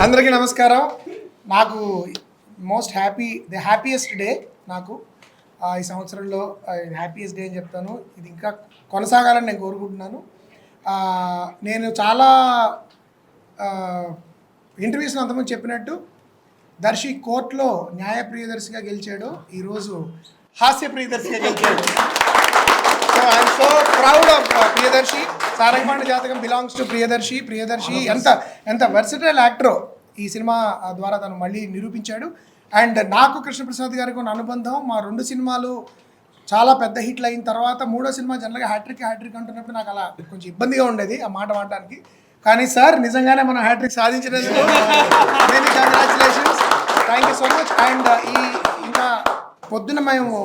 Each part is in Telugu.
అందరికీ నమస్కారం. నాకు హ్యాపీయెస్ట్ డే నాకు ఈ సంవత్సరంలో హ్యాపీయెస్ట్ డే అని చెప్తాను. ఇది ఇంకా కొనసాగాలని నేను కోరుకుంటున్నాను. నేను చాలా ఇంటర్వ్యూస్లో అంతకుముందు చెప్పినట్టు దర్శి కోర్టులో న్యాయ ప్రియదర్శిగా గెలిచాడు, ఈరోజు హాస్య ప్రియదర్శిగా గెలిచాడు. So I'm so proud of Priyadarshi. Sarangapani జాతకం బిలాంగ్స్ టు ప్రియదర్శి. ఎంత వర్సటైల్ యాక్టరో ఈ సినిమా ద్వారా తను మళ్ళీ నిరూపించాడు. అండ్ నాకు కృష్ణప్రసాద్ గారికి ఉన్న అనుబంధం, మా 2 సినిమాలు చాలా పెద్ద హిట్లు అయిన తర్వాత 3వ సినిమా జనరల్గా హ్యాట్రిక్ అంటున్నప్పుడు నాకు అలా కొంచెం ఇబ్బందిగా ఉండేది ఆ మాట మాట్లాడడానికి. కానీ సార్ నిజంగానే మనం హ్యాట్రిక్ సాధించినందుకు many congratulations, thank you so much. And ఇంకా పొద్దున మేము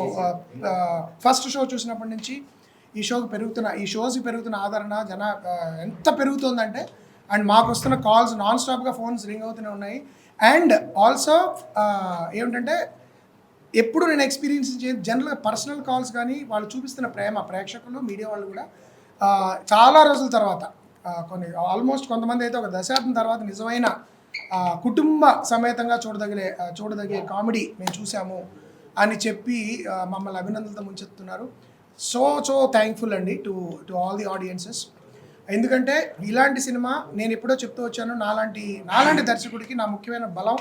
ఫస్ట్ షో చూసినప్పటి నుంచి ఈ షోస్కి పెరుగుతున్న ఆదరణ ఎంత పెరుగుతుందంటే, అండ్ మాకు వస్తున్న కాల్స్ నాన్ స్టాప్గా ఫోన్స్ రింగ్ అవుతూనే ఉన్నాయి. అండ్ ఆల్సో ఏమిటంటే ఎప్పుడు నేను ఎక్స్పీరియన్స్ జనరల్గా పర్సనల్ కాల్స్ కానీ వాళ్ళు చూపిస్తున్న ప్రేమ, ప్రేక్షకులు మీడియా వాళ్ళు కూడా చాలా రోజుల తర్వాత ఆల్మోస్ట్ కొంతమంది అయితే ఒక దశాబ్దం తర్వాత నిజమైన కుటుంబ సమేతంగా చూడదగే కామెడీ మేము చూసాము అని చెప్పి మమ్మల్ని అభినందనలతో ముంచెత్తున్నారు. సో థ్యాంక్ఫుల్ అండి టు ఆల్ ది ఆడియన్సెస్. ఎందుకంటే ఇలాంటి సినిమా నేను ఎప్పుడో చెప్తూ వచ్చాను, నాలాంటి దర్శకుడికి నా ముఖ్యమైన బలం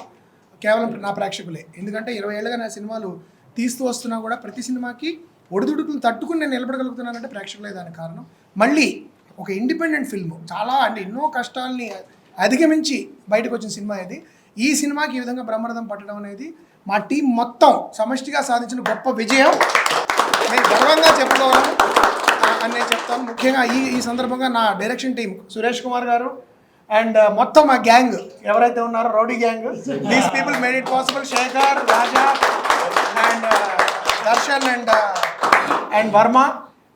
కేవలం నా ప్రేక్షకులే. ఎందుకంటే 20 ఏళ్ళుగా నా సినిమాలు తీస్తూ వస్తున్నా కూడా ప్రతి సినిమాకి ఒడిదుడుకులు తట్టుకుని నేను నిలబడగలుగుతున్నానంటే ప్రేక్షకులే దానికి కారణం. మళ్ళీ ఒక ఇండిపెండెంట్ ఫిల్మ్, చాలా అంటే ఎన్నో కష్టాలని అధిగమించి బయటకు వచ్చిన సినిమా ఇది. ఈ సినిమాకి ఈ విధంగా బ్రహ్మరథం పట్టడం అనేది మా టీం మొత్తం సమష్టిగా సాధించిన గొప్ప విజయం. నేను గర్వంగా చెప్పుకోవాలి అని నేను చెప్తాను. ముఖ్యంగా ఈ సందర్భంగా నా డైరెక్షన్ టీం సురేష్ కుమార్ గారు అండ్ మొత్తం మా గ్యాంగ్ ఎవరైతే ఉన్నారో rowdy gang, these people made it possible. Shekhar, Raja and Darshan and Varma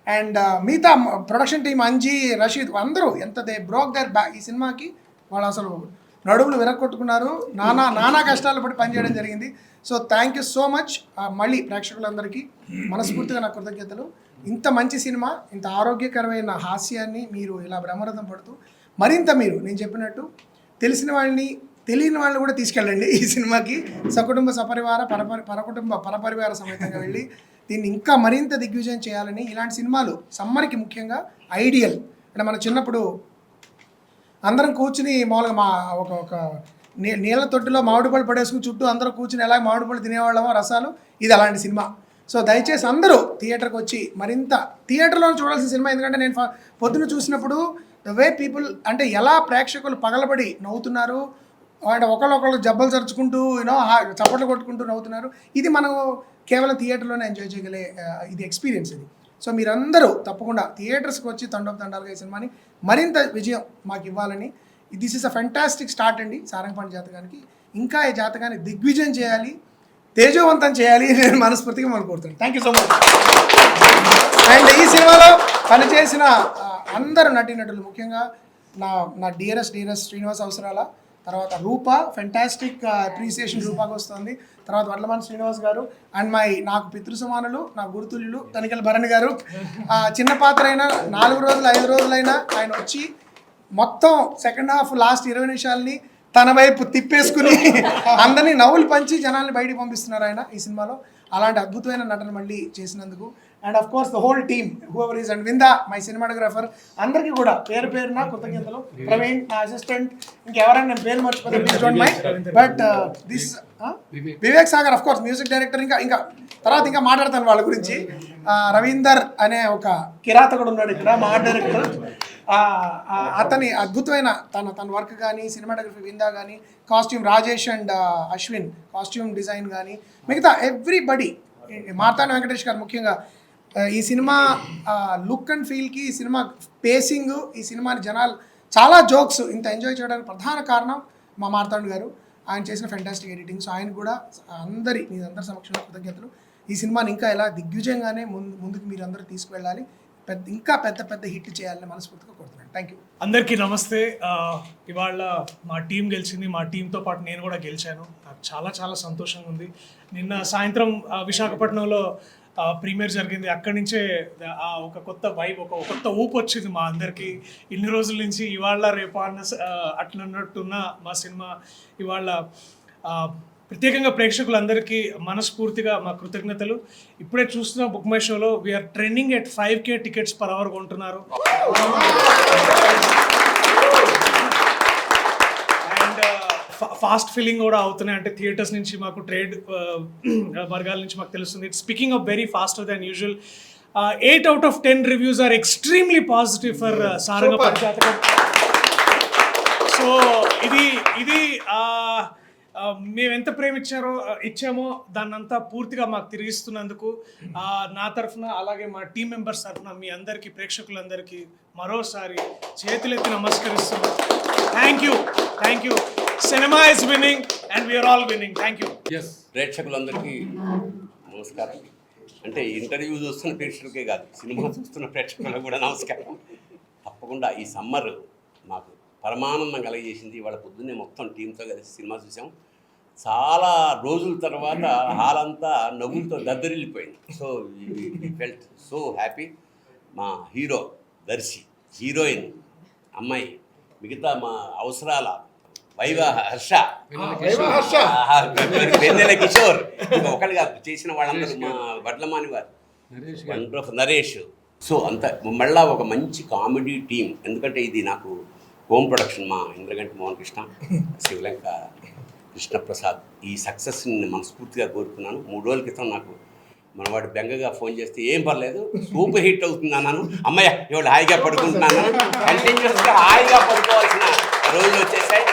and మిగతా ప్రొడక్షన్ టీం అంజీ, రషీద్ అందరూ దే బ్రోక్ దర్ బ్యాక్. ఈ సినిమాకి వాళ్ళు అసలు నడుములు విరగొట్టుకున్నారు, నానా కష్టాలు పడి పనిచేయడం జరిగింది. So thank you so much. మళ్ళీ ప్రేక్షకులందరికీ మనస్ఫూర్తిగా నా కృతజ్ఞతలు. ఇంత మంచి సినిమా, ఇంత ఆరోగ్యకరమైన హాస్యాన్ని మీరు ఇలా బ్రహ్మరథం పడుతూ మరింత మీరు నేను చెప్పినట్టు తెలిసిన వాళ్ళని తెలియని వాళ్ళని కూడా తీసుకెళ్ళండి ఈ సినిమాకి. సకుటుంబ సపరివార పరపరివార సమేతంగా వెళ్ళి దీన్ని ఇంకా మరింత దిగ్విజయం చేయాలని. ఇలాంటి సినిమాలు సమ్మర్కి ముఖ్యంగా ఐడియల్. అంటే మన చిన్నప్పుడు అందరం కూర్చుని మామూలుగా మా ఒక నీళ్ళ తొట్టిలో మామిడి పళ్ళు పడేసుకుని చుట్టూ అందరూ కూర్చుని ఎలా మామిడి పళ్ళు తినేవాళ్ళమో రసాలు, ఇది అలాంటి సినిమా. సో దయచేసి అందరూ థియేటర్కి వచ్చి మరింత థియేటర్లో చూడాల్సిన సినిమా. ఎందుకంటే నేను పొద్దున చూసినప్పుడు ద వే పీపుల్ అంటే ఎలా ప్రేక్షకులు పగలబడి నవ్వుతున్నారు, అండ్ ఒకళ్ళు జబ్బలు చరుచుకుంటూ చప్పట్లు కొట్టుకుంటూ నవ్వుతున్నారు. ఇది మనం కేవలం థియేటర్లోనే ఎంజాయ్ చేయగలే ఇది ఎక్స్పీరియన్స్ ఇది. సో మీరందరూ తప్పకుండా థియేటర్స్కి వచ్చి తండోపతండాలుగా ఈ సినిమాని మరింత విజయం మాకు ఇవ్వాలని. This is a fantastic start అండి సారంగపాణి జాతకానికి. ఇంకా ఈ జాతకాన్ని దిగ్విజయం చేయాలి, తేజోవంతం చేయాలి నేను మనస్ఫూర్తిగా మనం కోరుతున్నాను. Thank you so much. And ఈ సినిమాలో పనిచేసిన అందరు నటీనటులు, ముఖ్యంగా నా డియరెస్ట్ శ్రీనివాస్ అవసరాల, తర్వాత రూప, ఫెంటాస్టిక్ అప్రిసియేషన్ రూపాకి వస్తుంది. తర్వాత వడ్లమాన్ శ్రీనివాస్ గారు అండ్ నాకు పితృ సమానులు, నా గురుతుల్యులు తనికెల భరణి గారు. చిన్న పాత్ర అయినా 4 రోజులు 5 రోజులైనా ఆయన వచ్చి మొత్తం సెకండ్ హాఫ్ లాస్ట్ 20 నిమిషాలని తన వైపు తిప్పేసుకుని అందరినీ నవ్వులు పంచి జనాల్ని బయటికి పంపిస్తున్నారు ఆయన ఈ సినిమాలో. అలాంటి అద్భుతమైన నటన మళ్ళీ చేసినందుకు. And of course the whole team whoever is and Vinda my cinematographer, అందరికీ కూడా పేరున కృతజ్ఞతలు. ప్రవీణ్ నా అసిస్టెంట్, ఇంకెవరైనా నేను పేరు మర్చిపోతే please don't mind. But this Vivek Sagar of course music director. ఇంకా తర్వాత ఇంకా మాట్లాడతాను వాళ్ళ గురించి. రవీందర్ అనే ఒక కిరాతకుడు ఉన్నాడు ఇక్కడ, మా ఆర్ట్ డైరెక్టర్. అతని అద్భుతమైన తన వర్క్ కానీ, సినిమాటోగ్రఫీ విందా కానీ, costume Rajesh and Ashwin costume design కానీ, మిగతా ఎవ్రీబడి, మార్తాండ వెంకటేష్ గారు ముఖ్యంగా ఈ సినిమా లుక్ అండ్ ఫీల్కి, ఈ సినిమా పేసింగ్, ఈ సినిమాని జనాలు చాలా జోక్స్ ఇంత ఎంజాయ్ చేయడానికి ప్రధాన కారణం మా మార్తాండ్ గారు. ఆయన చేసిన ఫెంటాస్టిక్ ఎడిటింగ్. సో ఆయన కూడా మీ అందరి సమక్షంలో కృతజ్ఞతలు. ఈ సినిమాని ఇంకా ఎలా దిగ్విజయంగానే ముందుకు మీరు అందరూ తీసుకువెళ్ళాలి, ఇంకా పెద్ద హిట్ చేయాలని మనస్ఫూర్తిగా కోరుతున్నాను. Thank you. అందరికీ నమస్తే. ఇవాళ మా టీం గెలిచింది, మా టీంతో పాటు నేను కూడా గెలిచాను. నాకు చాలా సంతోషంగా ఉంది. నిన్న సాయంత్రం విశాఖపట్నంలో ప్రీమియర్ జరిగింది. అక్కడి నుంచే ఒక కొత్త వైబ్, ఒక కొత్త ఊపు వచ్చింది మా అందరికీ. ఇన్ని రోజుల నుంచి ఇవాళ రేపు అట్లన్నట్టున్న మా సినిమా ఇవాళ ప్రత్యేకంగా ప్రేక్షకులందరికీ మనస్ఫూర్తిగా మా కృతజ్ఞతలు. ఇప్పుడే చూస్తున్న బుక్ మై షోలో we are trending at 5K tickets per hour కొంటున్నారు. అండ్ ఫాస్ట్ ఫిల్లింగ్ కూడా అవుతున్నాయి. అంటే థియేటర్స్ నుంచి మాకు ట్రేడ్ వర్గాల నుంచి మాకు తెలుస్తుంది. It's speaking of very faster than usual. 8 out of 10 reviews are extremely positive for Saranga పరిచాతకం. సో ఇది మేము ఎంత ఇచ్చామో దాన్నంతా పూర్తిగా మాకు తిరిగిస్తున్నందుకు నా తరఫున, అలాగే మా టీం మెంబర్స్ తరఫున మీ అందరికీ, ప్రేక్షకులందరికీ మరోసారి చేతులెత్తి నమస్కరిస్తున్నాం. Thank you. Cinema is winning and we are all winning. Thank you. ప్రేక్షకులందరికీ నమస్కారం. అంటే ఇంటర్వ్యూ చూస్తున్న ప్రేక్షకులకే కాదు, సినిమా చూస్తున్న ప్రేక్షకులకు కూడా నమస్కారం. తప్పకుండా ఈ సమ్మర్ మాకు పరమానందం కలగజేసింది. ఇవాళ పొద్దున్నే మొత్తం టీంతో కలిసి సినిమా చూసాం. చాలా రోజుల తర్వాత హాల్ అంతా నవ్వులతో దద్దరిల్లిపోయింది. So we felt so happy. మా హీరో దర్శి, హీరోయిన్ అమ్మాయి, మిగతా మా అవసరాల వైవా హర్ష, వెన్నెల కిషోర్, ఒకరిగా చేసిన వాళ్ళందరూ, మా వడ్లమాని వారు, వండర్ఫుల్ నరేష్. సో అంత మళ్ళా ఒక మంచి కామెడీ టీం. ఎందుకంటే ఇది నాకు హోమ్ ప్రొడక్షన్. మా ఇంద్రగంటి మోహన్ కృష్ణ, శివలంక కృష్ణప్రసాద్ ఈ సక్సెస్ని మనస్ఫూర్తిగా కోరుకున్నాను. 3 రోజుల క్రితం నాకు మనవాడు బెంగగా ఫోన్ చేస్తే ఏం పర్లేదు, సూపర్ హిట్ అవుతుంది అన్నాను. అమ్మయ్య ఇవాళ హాయిగా పడుకుంటున్నాను. కంటిన్యూస్గా హాయిగా పడుకోవాల్సిన రోజులు వచ్చేసాయి.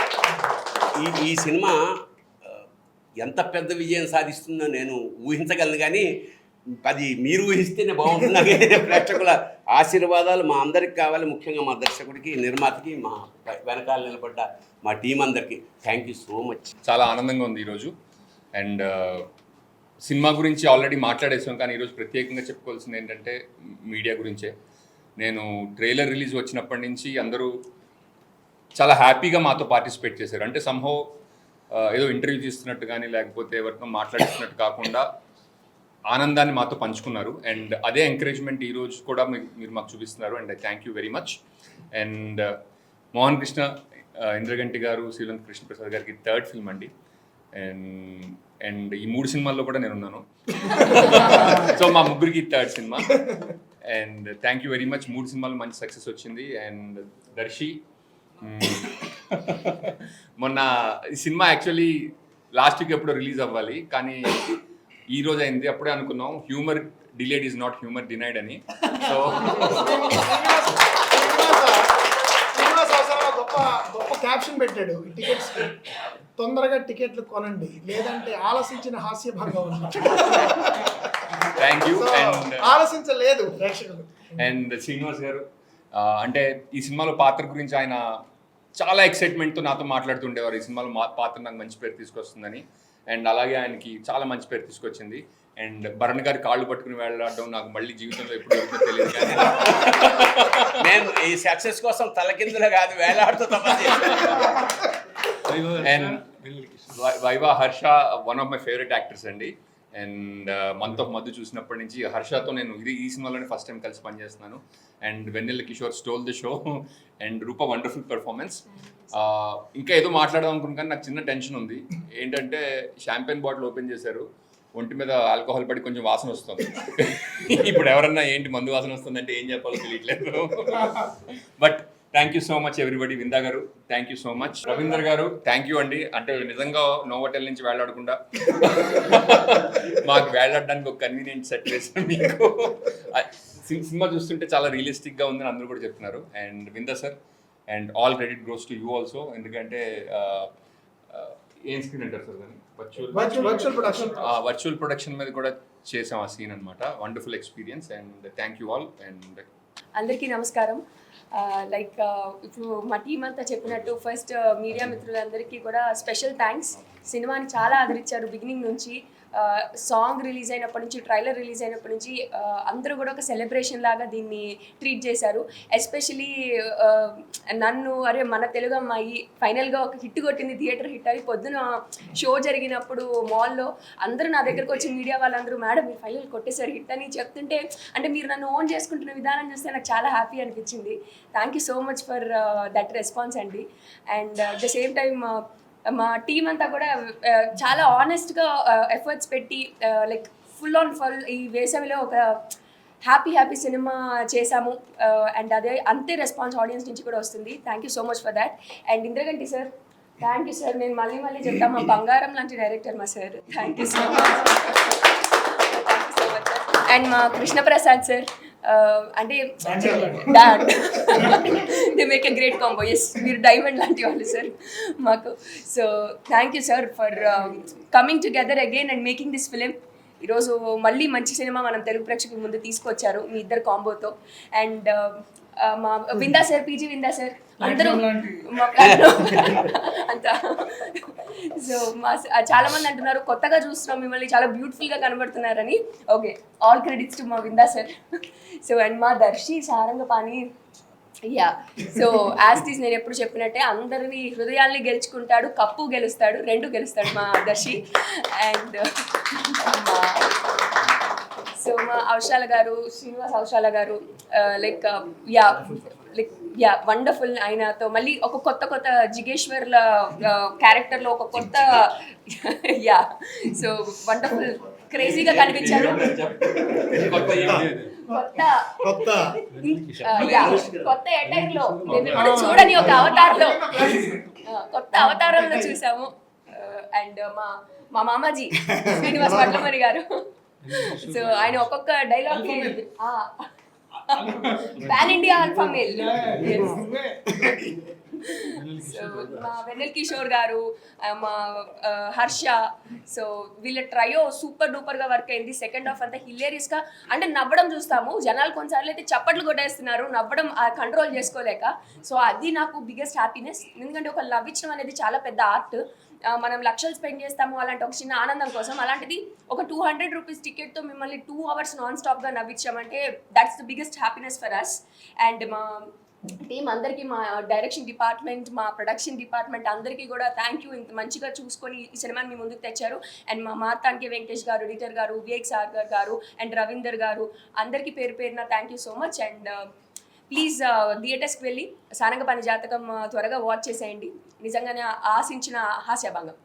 ఈ సినిమా ఎంత పెద్ద విజయం సాధిస్తుందో నేను ఊహించగలను, కానీ అది మీరు ఊహిస్తేనే బాగుంటుంది. ప్రేక్షకుల ఆశీర్వాదాలు మా అందరికి కావాలి, ముఖ్యంగా మా దర్శకుడికి, నిర్మాతకి, మా వెనకాల నిలబడ్డ మా టీం అందరికీ థ్యాంక్ యూ సో మచ్. చాలా ఆనందంగా ఉంది ఈరోజు. అండ్ సినిమా గురించి ఆల్రెడీ మాట్లాడేసాం, కానీ ఈరోజు ప్రత్యేకంగా చెప్పుకోవాల్సింది ఏంటంటే మీడియా గురించే. నేను ట్రైలర్ రిలీజ్ వచ్చినప్పటి నుంచి అందరూ చాలా హ్యాపీగా మాతో పార్టిసిపేట్ చేశారు. అంటే సంహో ఏదో ఇంటర్వ్యూ చేస్తున్నట్టు కానీ లేకపోతే ఎవరితో మాట్లాడిస్తున్నట్టు కాకుండా ఆనందాన్ని మాతో పంచుకున్నారు. అండ్ అదే ఎంకరేజ్మెంట్ ఈరోజు కూడా మీరు మాకు చూపిస్తున్నారు. And thank you very much. And Mohan Krishna, Indraganti గారు, శ్రీలంక కృష్ణప్రసాద్ గారికి 3rd ఫిల్మ్ అండి. అండ్ ఈ 3 సినిమాల్లో కూడా నేను ఉన్నాను. సో మా ముగ్గురికి 3rd cinema. And thank you very much. 3 సినిమాలు మంచి సక్సెస్ వచ్చింది. అండ్ దర్శి మొన్న ఈ సినిమా యాక్చువల్లీ లాస్ట్ వీక్ ఎప్పుడో రిలీజ్ అవ్వాలి, కానీ ఈ రోజు అయింది. అప్పుడే అనుకున్నాం humour delayed is not humour denied అని. సో గొప్ప క్యాప్షన్ పెట్టాడు టికెట్స్, తొందరగా టికెట్లు కొనండి లేదంటే ఆలోచించిన హాస్య భాగం. Thank you. అండ్ ఆలోచించలేదు ప్రేక్షకులు. అండ్ శ్రీనివాస్ గారు, అంటే ఈ సినిమాలో పాత్ర గురించి ఆయన చాలా ఎక్సైట్మెంట్తో నాతో మాట్లాడుతుండేవారు. ఈ సినిమాలో పాత్ర నాకు మంచి పేరు తీసుకొస్తుందని. అండ్ అలాగే ఆయనకి చాలా మంచి పేరు తీసుకొచ్చింది. అండ్ భరణ్ గారి కాళ్ళు పట్టుకుని వెళ్ళడం నాకు మళ్ళీ జీవితంలో ఎప్పుడు దొరుకుతుందో తెలియదు, కానీ నేను ఈ సక్సెస్ కోసం తలకిందులు కాదు వేలాడుతూ తప్పదు. And viva Harsha one of my favourite actors అండి. అండ్ మంత్ ఆఫ్ మధు చూసినప్పటి నుంచి హర్షతో నేను ఈ సినిమాలోనే ఫస్ట్ టైం కలిసి పనిచేస్తున్నాను. And Vennela Kishore stole the show. And Roopa wonderful performance. ఇంకా ఏదో మాట్లాడదాం అనుకున్నాను, కానీ నాకు చిన్న టెన్షన్ ఉంది. ఏంటంటే షాంపెయిన్ బాటిల్ ఓపెన్ చేశారు, ఒంటి మీద ఆల్కహాల్ పడి కొంచెం వాసన వస్తుంది. ఇప్పుడు ఎవరన్నా ఏంటి మందు వాసన వస్తుందంటే ఏం చెప్పాలో తెలియట్లేదు. But thank you so much everybody. Vinda garu thank you so much. Ravinder garu thank you అండి. అంటే నిజంగా నోవోటెల్ నుంచి వేలాడకుండా మాకు వేలాడడానికి ఒక కన్వీనియంట్ సెట్ వేసారు మీకు. సినిమా చూస్తుంటే చాలా రియలిస్టిక్గా ఉందని అందరూ కూడా చెప్తున్నారు. And Vinda sir, and all credit goes to you also. ఎందుకంటే ఏం స్క్రీన్ అంటారు సార్ దాన్ని, వర్చువల్ ప్రొడక్షన్ మీద కూడా చేసాం ఆ సీన్ అనమాట. Wonderful experience. And thank you all. And అందరికీ నమస్కారం. ఇప్పుడు మా టీం అంతా చెప్పినట్టు ఫస్ట్ మీడియా మిత్రులందరికీ కూడా స్పెషల్ థ్యాంక్స్. సినిమాని చాలా ఆదరించారు బిగినింగ్ నుంచి. సాంగ్ రిలీజ్ అయినప్పటి నుంచి, ట్రైలర్ రిలీజ్ అయినప్పటి నుంచి అందరూ కూడా ఒక సెలబ్రేషన్ లాగా దీన్ని ట్రీట్ చేశారు. ఎస్పెషలీ నన్ను, అరే మన తెలుగు అమ్మాయి ఫైనల్గా ఒక హిట్ కొట్టింది, థియేటర్ హిట్ అని పొద్దున షో జరిగినప్పుడు మాల్లో అందరూ నా దగ్గరకు వచ్చి మీడియా వాళ్ళందరూ, మేడం మీరు ఫైనల్ కొట్టేసారు హిట్ అని చెప్తుంటే, అంటే మీరు నన్ను ఓన్ చేసుకుంటున్న విధానం చూస్తే నాకు చాలా హ్యాపీ అనిపించింది. Thank you so much for that response అండి. And at the same time మా టీం అంతా కూడా చాలా ఆనెస్ట్గా ఎఫర్ట్స్ పెట్టి లైక్ ఫుల్ ఈ వేసవిలో ఒక హ్యాపీ సినిమా చేశాము. అండ్ అదే అంతే రెస్పాన్స్ ఆడియన్స్ నుంచి కూడా వస్తుంది. Thank you so much for that. And Indraganti sir, thank you sir. నేను మళ్ళీ చెప్తాను, మా బంగారం లాంటి డైరెక్టర్ మా sir. Thank you so much. And మా కృష్ణప్రసాద్ సార్, అంటే dad, they make a great combo. Yes, మీరు డైమండ్ లాంటి వాళ్ళు సార్ మాకు. So thank you sir for coming together again and making this film. ఈరోజు మళ్ళీ మంచి సినిమా మనం తెలుగు ప్రేక్షకుల ముందు తీసుకొచ్చారు మీ ఇద్దరు కాంబోతో. అండ్ మా విందా సార్, పీజీ విందా సార్, అందరూ అంతా. సో మా చాలా మంది అంటున్నారు కొత్తగా చూస్తున్నాం మిమ్మల్ని, చాలా బ్యూటిఫుల్గా కనబడుతున్నారని. ఓకే, ఆల్ క్రెడిట్స్ టు మా విందా సార్. సో అండ్ మా Darshi Sarangapani, yeah. So as టీస్ నేను ఎప్పుడు చెప్పినట్టే అందరినీ హృదయాల్ని గెలుచుకుంటాడు, కప్పు గెలుస్తాడు, రెండు గెలుస్తాడు మా దర్శి. అండ్ సో మా అవశాల గారు, శ్రీనివాస్ అవశాల గారు, లైక్ యా వండర్ఫుల్. ఆయనతో మళ్ళీ ఒక కొత్త జిగేశ్వర్ల క్యారెక్టర్లో ఒక కొత్త యా సో వండర్ఫుల్ క్రేజీగా కనిపించారు. కొత్త అటైర్ లో మేము చూడని ఒక అవతారంలో, కొత్త అవతారంలో చూసాము. అండ్ మా మామాజీ శ్రీనివాస్ పట్లమరి గారు, సో ఆయన ఒక్కొక్క dialogue pan India alpha male. మా వెన్నెల్ కిషోర్ గారు, మా హర్ష, సో వీళ్ళ ట్రయో సూపర్ డూపర్గా వర్క్ అయింది. సెకండ్ హాఫ్ అంతా హిలేరియస్గా, అంటే నవ్వడం చూస్తాము, జనాలు కొన్నిసార్లు అయితే చప్పట్లు కొట్టేస్తున్నారు నవ్వడం కంట్రోల్ చేసుకోలేక. సో అది నాకు బిగ్గెస్ట్ హ్యాపీనెస్, ఎందుకంటే ఒక నవ్వించడం అనేది చాలా పెద్ద ఆర్ట్. మనం లక్షలు స్పెండ్ చేస్తాము అలాంటి ఒక చిన్న ఆనందం కోసం, అలాంటిది ఒక 200 రూపీస్ టికెట్తో మిమ్మల్ని 2 hours నాన్ స్టాప్గా నవ్వించామంటే that's the biggest happiness for us. And మా టీం అందరికీ, మా డైరెక్షన్ డిపార్ట్మెంట్, మా ప్రొడక్షన్ డిపార్ట్మెంట్ అందరికీ కూడా థ్యాంక్ యూ. ఇంత మంచిగా చూసుకొని ఈ సినిమాని మీ ముందుకు తెచ్చారు. అండ్ మా మార్తాంకి వెంకటేష్ గారు, ఎడిటర్ గారు, వివేక్ సాగర్ గారు అండ్ రవీందర్ గారు, అందరికీ పేరు పేరున thank you so much. And please థియేటర్స్కి వెళ్ళి సారంగపాణి జాతకం త్వరగా వాచ్ చేసేయండి. నిజంగానే ఆశించిన హాస్యభంగం.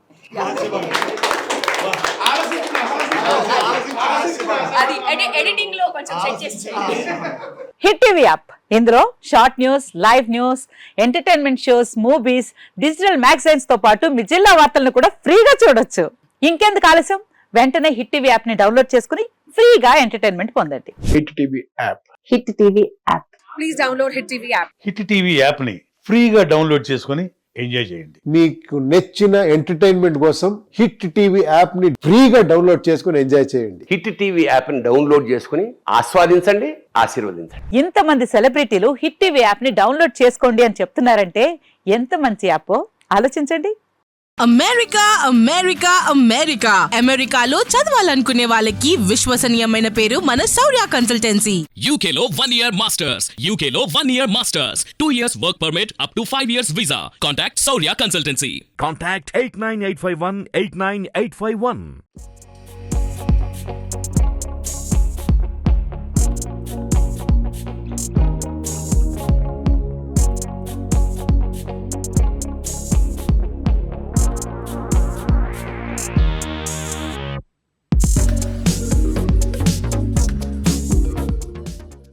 అది ఎడిటింగ్ లో కొంచెం సెట్ చేసి హిట్ టీవీ యాప్, ఇందులో short news, live news, entertainment shows, movies, digital magazines తో పాటు మీ జిల్లా వార్తలను కూడా ఫ్రీగా చూడొచ్చు. ఇంకెందుకు ఆలస్యం, వెంటనే హిట్ టీవీ యాప్ ని డౌన్లోడ్ చేసుకుని ఫ్రీగా ఎంటర్టైన్మెంట్ పొందండి. Hit TV app, hit TV app, please download hit TV app. Hit TV app ని ఫ్రీగా డౌన్లోడ్ చేసుకుని ఎంజాయ్ చేయండి. మీకు నచ్చిన ఎంటర్టైన్మెంట్ కోసం హిట్ టీవీ యాప్ ని ఫ్రీగా డౌన్లోడ్ చేసుకుని ఎంజాయ్ చేయండి. హిట్ టీవీ యాప్ని డౌన్లోడ్ చేసుకుని ఆస్వాదించండి, ఆశీర్వదించండి. ఇంతమంది సెలబ్రిటీలు హిట్ టీవీ యాప్ ని డౌన్లోడ్ చేసుకోండి అని చెప్తున్నారంటే ఎంత మంచి యాప్ ఆలోచించండి. అమెరికా అమెరికా అమెరికా అమెరికాలో చదవాలనుకునే వాళ్ళకి విశ్వసనీయమైన పేరు మన శౌర్య కన్సల్టెన్సీ. UK లో 1 year masters, UK లో 1 year masters, 2 years work permit up to 5 years visa. Contact Saurya Consultancy. Contact 89851 89851.